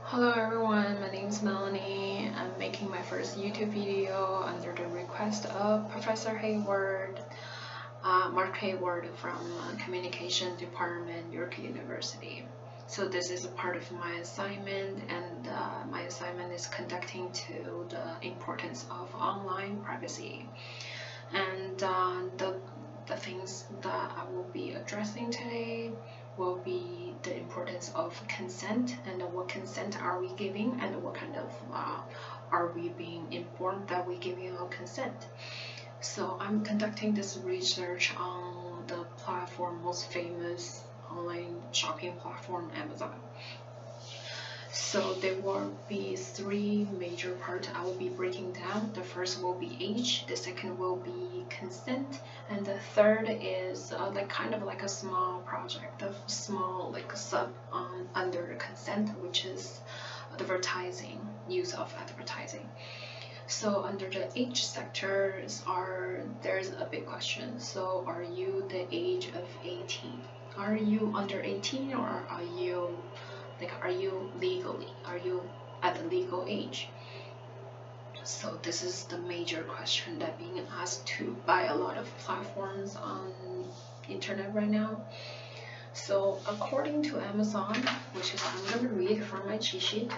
Hello everyone, my name is Melanie. I'm making my first YouTube video under the request of Professor Hayward, Mark Hayward from Communication Department, York University. So this is a part of my assignment, and my assignment is conducting to the importance of online privacy. And the things that I will be addressing today will be the importance of consent, and what consent are we giving, and what kind of are we being informed that we're giving our consent. So I'm conducting this research on the platform most famous online shopping platform, Amazon. So there will be three major parts I will be breaking down. The first will be age, the second will be consent, and the third is kind of like a small project, a small like sub under consent, which is advertising, use of advertising. So under the age sectors there's a big question. So are you the age of 18? Are you under 18, or are you legally, are you at the legal age? So this is the major question that being asked to by a lot of platforms on internet right now. So according to Amazon, which is I'm going to read from my cheat sheet,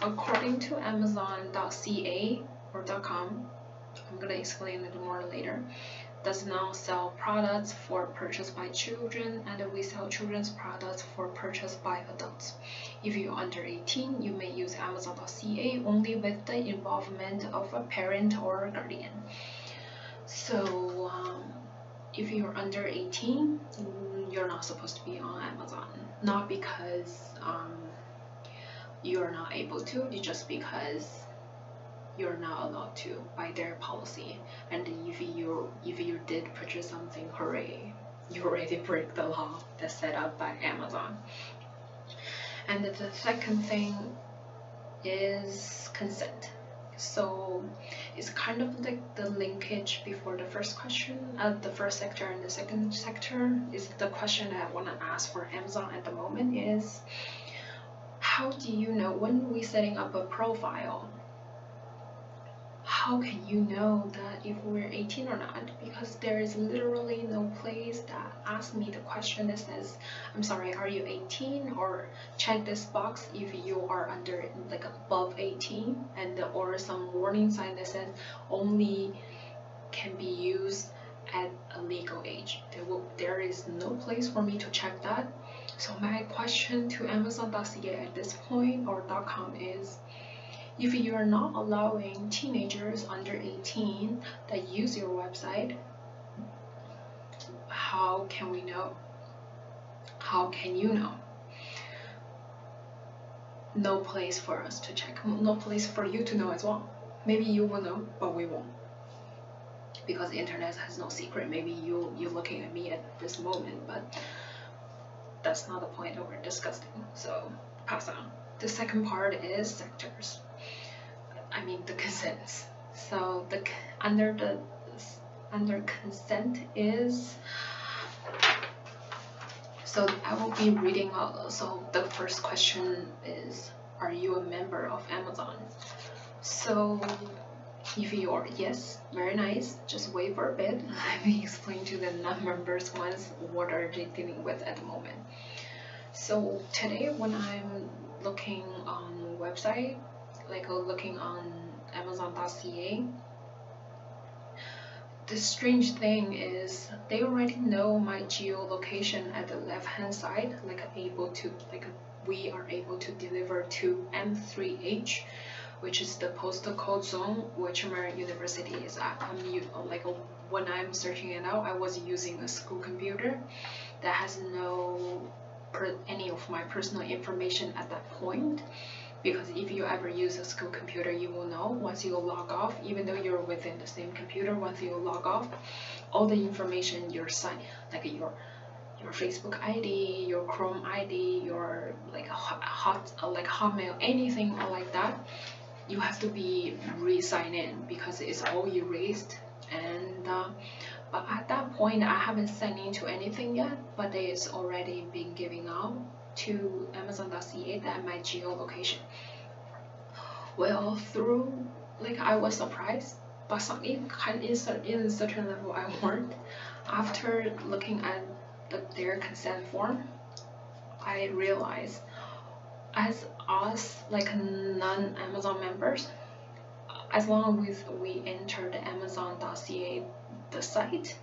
according to Amazon.ca or .com, I'm going to explain it more later, does not sell products for purchase by children, and we sell children's products for purchase by adults. If you're under 18, you may use Amazon.ca only with the involvement of a parent or a guardian. So if you're under 18, you're not supposed to be on Amazon. Not because you're not able to, it's just because you're not allowed to by their policy. And if you did purchase something, hooray, you already break the law that's set up by Amazon. And the second thing is consent. So it's kind of like the linkage before the first question. The first sector and the second sector is the question that I want to ask for Amazon at the moment is, how do you know when we're setting up a profile? How can you know that if we're 18 or not? Because there is literally no place that asks me the question that says, I'm sorry, are you 18? Or check this box if you are under like above 18, and or some warning sign that says only can be used at a legal age. There is no place for me to check that. So my question to Amazon.ca at this point or .com is, if you are not allowing teenagers under 18 that use your website, how can we know? How can you know? No place for us to check, no place for you to know as well. Maybe you will know, but we won't. Because the internet has no secret. Maybe you're looking at me at this moment, but that's not the point that we're discussing. So pass on. The second part is sectors. I mean the consents. So under consent is, so I will be reading out. So the first question is, are you a member of Amazon? So if you are, yes, very nice. Just wait for a bit. Let me explain to the non-members ones what are they dealing with at the moment. So today when I'm looking on website, like looking on Amazon.ca, the strange thing is they already know my geolocation at the left hand side, we are able to deliver to M3H, which is the postal code zone which my university is at. When I'm searching it out, I was using a school computer that has no any of my personal information at that point. Because if you ever use a school computer, you will know once you log off, even though you're within the same computer, once you log off, all the information your site, like your Facebook ID, your Chrome ID, your Hotmail, anything like that, you have to be re-sign in because it's all erased. And but at that point, I haven't signed into anything yet, but it's already been giving out to Amazon.ca than my geolocation. Well, through I was surprised, but in a certain level I weren't. After looking at their consent form, I realized as us non-Amazon members, as long as we enter the Amazon.ca the site,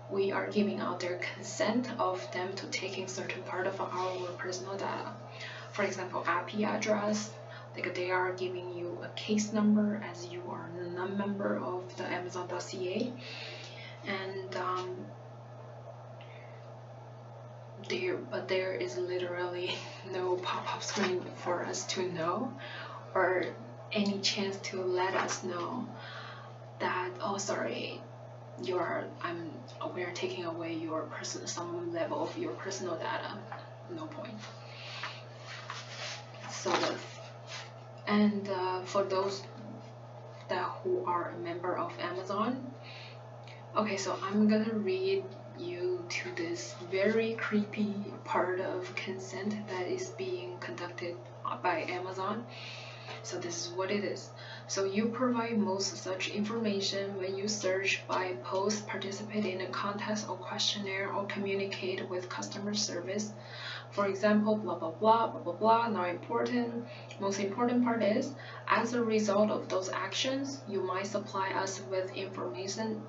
we are giving out their consent of them to taking certain part of our personal data. For example, IP address, they are giving you a case number as you are a non-member of the Amazon.ca, and there is literally no pop-up screen for us to know, or any chance to let us know that, oh sorry, we are taking away your some level of your personal data. No point. So for those who are a member of Amazon, okay, so I'm gonna read you to this very creepy part of consent that is being conducted by Amazon. So this is what it is. So you provide most such information when you search, buy, post, participate in a contest or questionnaire, or communicate with customer service. For example, blah blah blah blah blah blah. Not important. Most important part is, as a result of those actions, you might supply us with information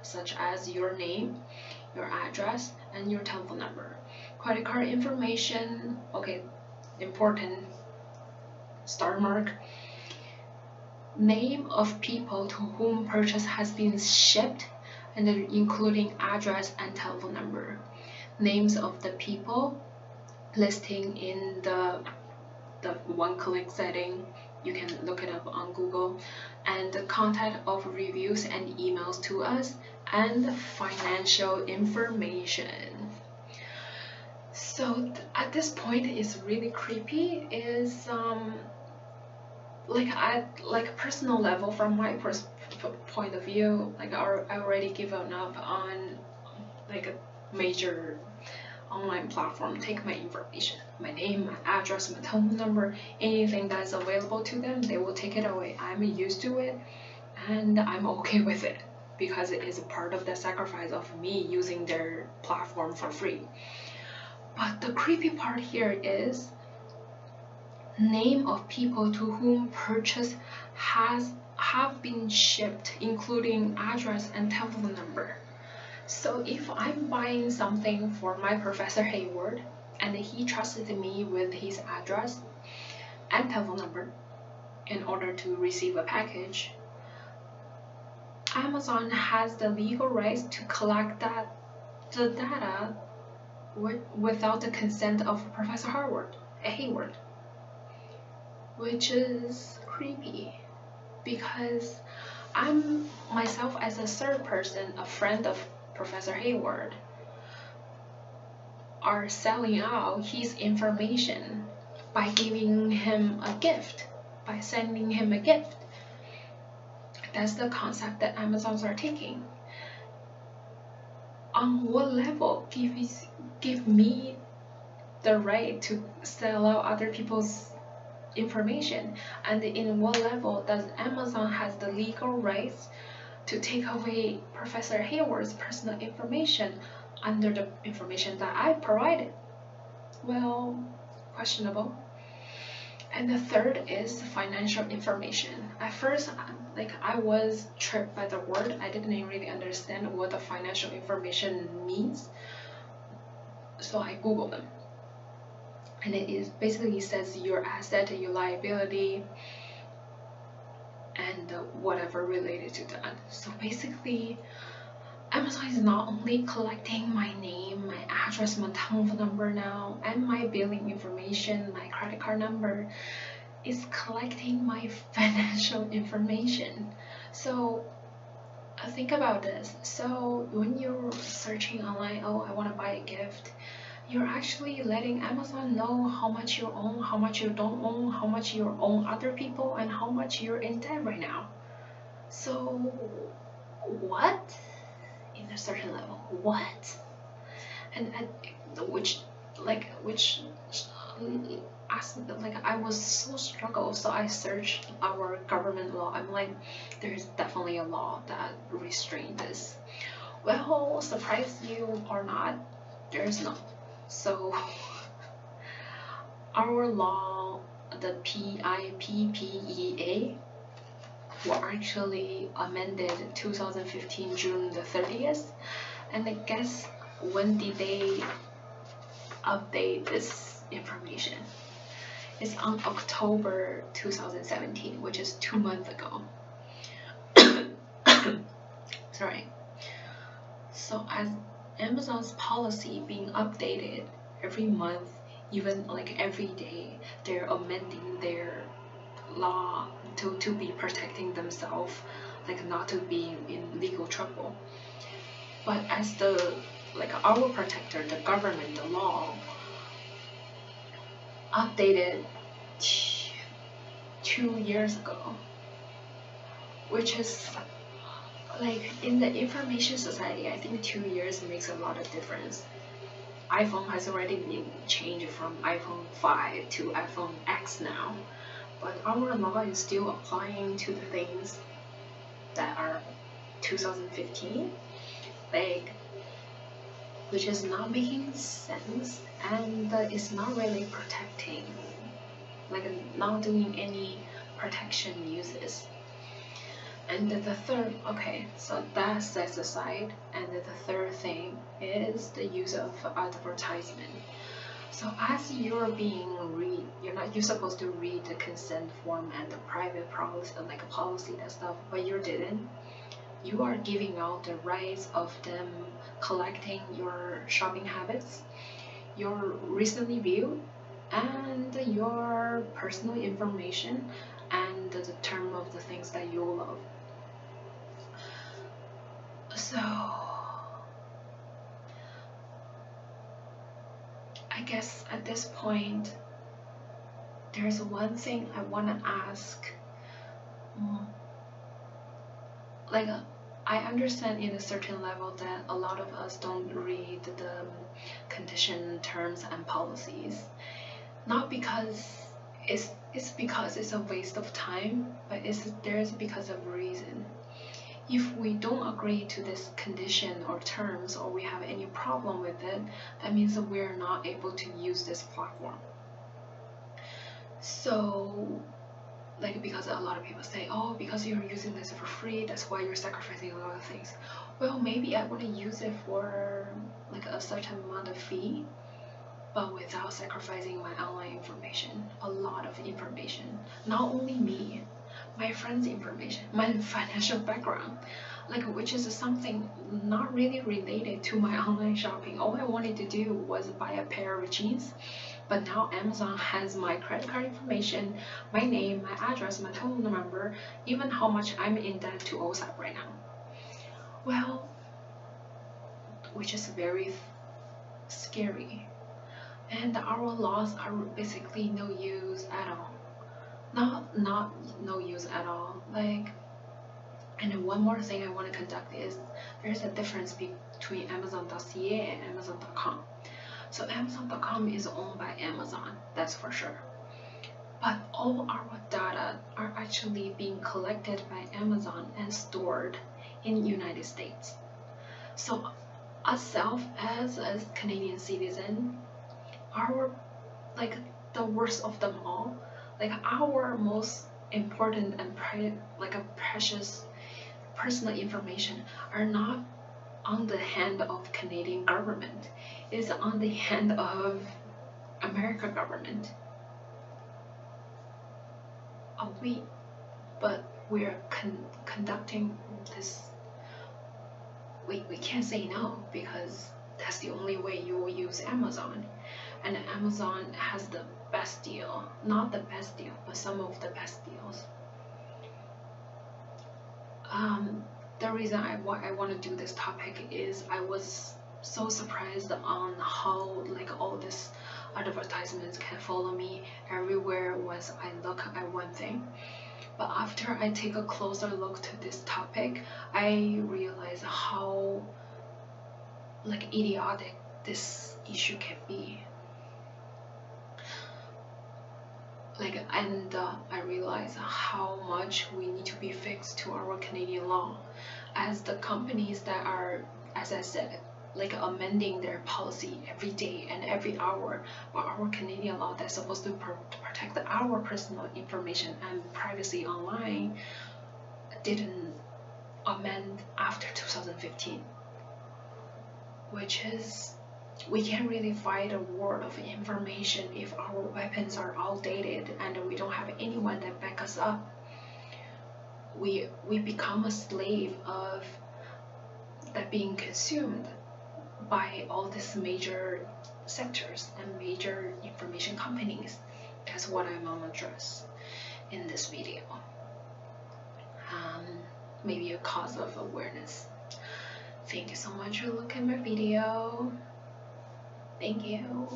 such as your name, your address, and your telephone number. Credit card information. Okay, important. Star mark. Name of people to whom purchase has been shipped, and including address and telephone number. Names of the people listing in the one-click setting. You can look it up on Google, and the content of reviews and emails to us, and financial information. So at this point, it's really creepy. Is at personal level, from my point of view, I already given up on a major online platform take my information, my name, my address, my telephone number, anything that's available to them, they will take it away. I'm used to it, and I'm okay with it, because it is a part of the sacrifice of me using their platform for free. But the creepy part here is name of people to whom purchase have been shipped, including address and telephone number. So if I'm buying something for my Professor Hayward, and he trusted me with his address and telephone number in order to receive a package, Amazon has the legal rights to collect the data without the consent of Professor Hayward, which is creepy, because I'm myself as a third person, a friend of Professor Hayward, are selling out his information by giving him a gift, by sending him a gift. That's the concept that Amazons are taking. On what level give me the right to sell out other people's information, and in what level does Amazon has the legal rights to take away Professor Hayward's personal information under the information that I provided? Well, questionable. And the third is financial information. At first, I was tripped by the word. I didn't really understand what the financial information means, so I googled them. And it basically says your asset, your liability, and whatever related to that. So basically, Amazon is not only collecting my name, my address, my telephone number now, and my billing information, my credit card number. It's collecting my financial information. So think about this. So when you're searching online, oh, I want to buy a gift, you're actually letting Amazon know how much you own, how much you don't own, how much you own other people, and how much you're in debt right now. So what? In a certain level, what? And which like which like I was so struggled, so I searched our government law. I'm like, there's definitely a law that restrain this. Well, surprise you or not, there's not. So our law, the PIPPEA, were actually amended 2015 June the 30th, and I guess when did they update this information? It's on October 2017, which is 2 months ago. Sorry. So as Amazon's policy being updated every month, even like every day, they're amending their law to be protecting themselves, like not to be in legal trouble. But as the like our protector, the government, the law updated 2 years ago, which is like in the information society, I think 2 years makes a lot of difference. iPhone has already been changed from iPhone 5 to iPhone X now, but our law is still applying to the things that are 2015, like, which is not making sense, and it's not really protecting, like not doing any protection uses. And the third, okay, so that sets aside, and the third thing is the use of advertisement. So as you're you're supposed to read the consent form and the private policy, like a policy and stuff, but you didn't. You are giving out the rights of them collecting your shopping habits, your recent review, and your personal information, and the term of the things that you love. So I guess at this point, there's one thing I want to ask. Like, I understand in a certain level that a lot of us don't read the condition, terms, and policies. Not because it's because it's a waste of time, but there's because of reason. If we don't agree to this condition or terms, or we have any problem with it, that means that we're not able to use this platform. So, like, because a lot of people say, oh, because you're using this for free, that's why you're sacrificing a lot of things. Well, maybe I want to use it for like a certain amount of fee, but without sacrificing my online information, a lot of information. Not only me, my friends' information, my financial background, like, which is something not really related to my online shopping. All I wanted to do was buy a pair of jeans, but now Amazon has my credit card information, my name, my address, my phone number, even how much I'm in debt to OSAP right now. Well, which is very scary. And our laws are basically no use at all. Not no use at all. Like, and one more thing I want to conduct is there's a difference between Amazon.ca and Amazon.com. So Amazon.com is owned by Amazon, that's for sure. But all our data are actually being collected by Amazon and stored in the United States. So ourselves as a Canadian citizen, our, like, the worst of them all, like our most important and precious personal information are not on the hand of Canadian government, is on the hand of American government. But we're conducting this. We can't say no, because that's the only way you will use Amazon. And Amazon has the best deal, not the best deal, but some of the best deals. The reason why I want to do this topic is I was so surprised on how, like, all this advertisements can follow me everywhere once I look at one thing. But after I take a closer look to this topic, I realize how, like, idiotic this issue can be. I realized how much we need to be fixed to our Canadian law, as the companies that are, as I said, amending their policy every day and every hour, but our Canadian law that's supposed to protect our personal information and privacy online didn't amend after 2015, which is, we can't really fight a war of information if our weapons are outdated and we don't have anyone that back us up. We become a slave of that being consumed by all these major sectors and major information companies. That's what I'm gonna address in this video. Maybe a cause of awareness. Thank you so much for looking at my video. Thank you.